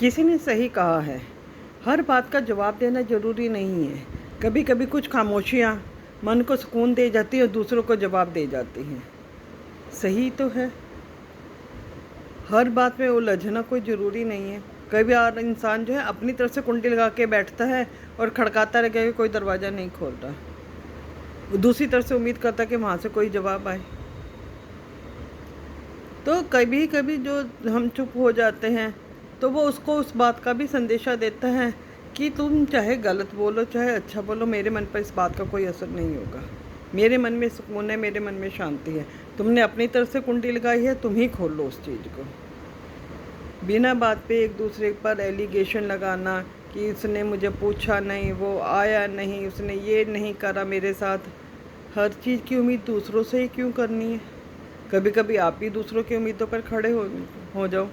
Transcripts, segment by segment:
किसी ने सही कहा है, हर बात का जवाब देना ज़रूरी नहीं है। कभी कभी कुछ खामोशियाँ मन को सुकून दे जाती हैं और दूसरों को जवाब दे जाती हैं। सही तो है, हर बात में उलझना कोई ज़रूरी नहीं है। कभी यार इंसान जो है अपनी तरफ से कुंडी लगा के बैठता है और खड़काता रहेगा कि कोई दरवाज़ा नहीं खोल रहा, वो दूसरी तरफ से उम्मीद करता है कि वहाँ से कोई जवाब आए। तो कभी कभी जो हम चुप हो जाते हैं तो वो उसको उस बात का भी संदेशा देता है कि तुम चाहे गलत बोलो चाहे अच्छा बोलो, मेरे मन पर इस बात का कोई असर नहीं होगा। मेरे मन में सुकून है, मेरे मन में शांति है। तुमने अपनी तरफ से कुंडी लगाई है, तुम ही खोल लो उस चीज़ को। बिना बात पे एक दूसरे पर एलिगेशन लगाना कि उसने मुझे पूछा नहीं, वो आया नहीं, उसने ये नहीं करा मेरे साथ। हर चीज़ की उम्मीद दूसरों से ही क्यों करनी है? कभी कभी आप ही दूसरों की उम्मीदों पर खड़े हो जाओ,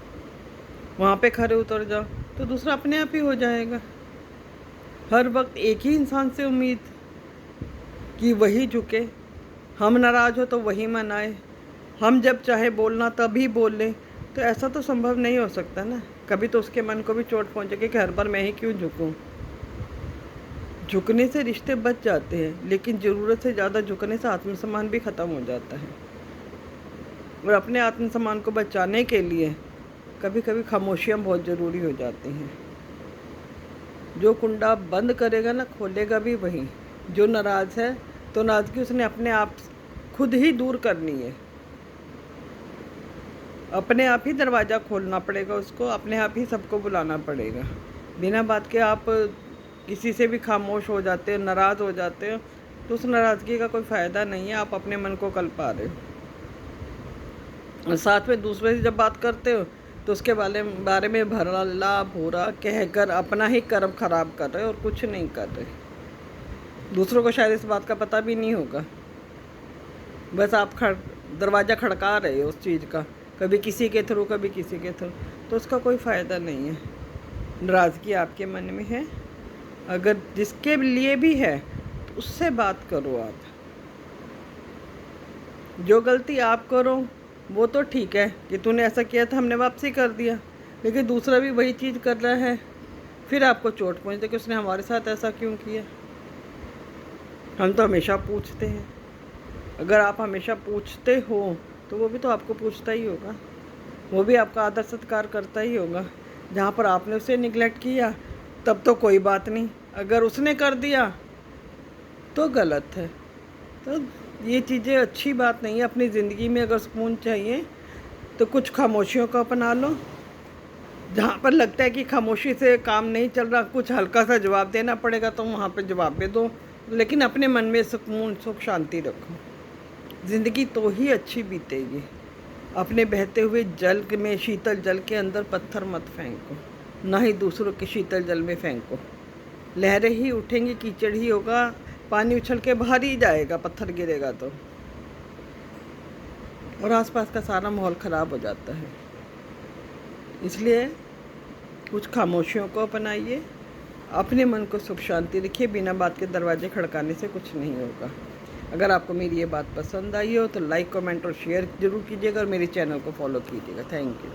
वहाँ पे खड़े उतर जाओ तो दूसरा अपने आप ही हो जाएगा। हर वक्त एक ही इंसान से उम्मीद कि वही झुके, हम नाराज़ हो तो वही मनाए, हम जब चाहे बोलना तभी बोल लें, तो ऐसा तो संभव नहीं हो सकता ना। कभी तो उसके मन को भी चोट पहुँचेगी कि हर बार मैं ही क्यों झुकूँ। झुकने से रिश्ते बच जाते हैं, लेकिन ज़रूरत से ज़्यादा झुकने से आत्मसम्मान भी ख़त्म हो जाता है। और अपने आत्मसम्मान को बचाने के लिए कभी कभी खामोशियाँ बहुत ज़रूरी हो जाती हैं। जो कुंडा बंद करेगा ना, खोलेगा भी वही। जो नाराज़ है तो नाराज़गी उसने अपने आप खुद ही दूर करनी है। अपने आप ही दरवाज़ा खोलना पड़ेगा उसको, अपने आप ही सबको बुलाना पड़ेगा। बिना बात के आप किसी से भी खामोश हो जाते हो, नाराज़ हो जाते हो, तो उस नाराज़गी का कोई फ़ायदा नहीं है। आप अपने मन को कल्पा रहे हो और साथ में दूसरे से जब बात करते हो तो उसके बारे में भला बुरा कहकर अपना ही कर्म खराब कर रहे हो और कुछ नहीं कर रहे। दूसरों को शायद इस बात का पता भी नहीं होगा, बस आप दरवाज़ा खड़का रहे हो उस चीज़ का, कभी किसी के थ्रू कभी किसी के थ्रू, तो उसका कोई फ़ायदा नहीं है। नाराज़गी आपके मन में है, अगर जिसके लिए भी है तो उससे बात करो। आप जो गलती आप करो वो तो ठीक है कि तूने ऐसा किया था, हमने वापसी कर दिया, लेकिन दूसरा भी वही चीज़ कर रहा है, फिर आपको चोट पहुँचती कि उसने हमारे साथ ऐसा क्यों किया। हम तो हमेशा पूछते हैं, अगर आप हमेशा पूछते हो तो वो भी तो आपको पूछता ही होगा, वो भी आपका आदर सत्कार करता ही होगा। जहाँ पर आपने उसे निगलेक्ट किया तब तो कोई बात नहीं, अगर उसने कर दिया तो गलत है। तो ये चीज़ें अच्छी बात नहीं है। अपनी ज़िंदगी में अगर सुकून चाहिए तो कुछ खामोशियों को अपना लो। जहाँ पर लगता है कि खामोशी से काम नहीं चल रहा, कुछ हल्का सा जवाब देना पड़ेगा तो वहाँ पर जवाब दे दो, लेकिन अपने मन में सुकून सुख शांति रखो। ज़िंदगी तो ही अच्छी बीतेगी। अपने बहते हुए जल में, शीतल जल के अंदर पत्थर मत फेंको, ना ही दूसरों के शीतल जल में फेंको। लहरें ही उठेंगी, कीचड़ ही होगा, पानी उछल के बाहर ही जाएगा, पत्थर गिरेगा तो, और आसपास का सारा माहौल ख़राब हो जाता है। इसलिए कुछ खामोशियों को अपनाइए, अपने मन को सुख शांति रखिए। बिना बात के दरवाजे खड़काने से कुछ नहीं होगा। अगर आपको मेरी ये बात पसंद आई हो तो लाइक, कमेंट और शेयर ज़रूर कीजिएगा और मेरे चैनल को फॉलो कीजिएगा। Thank you.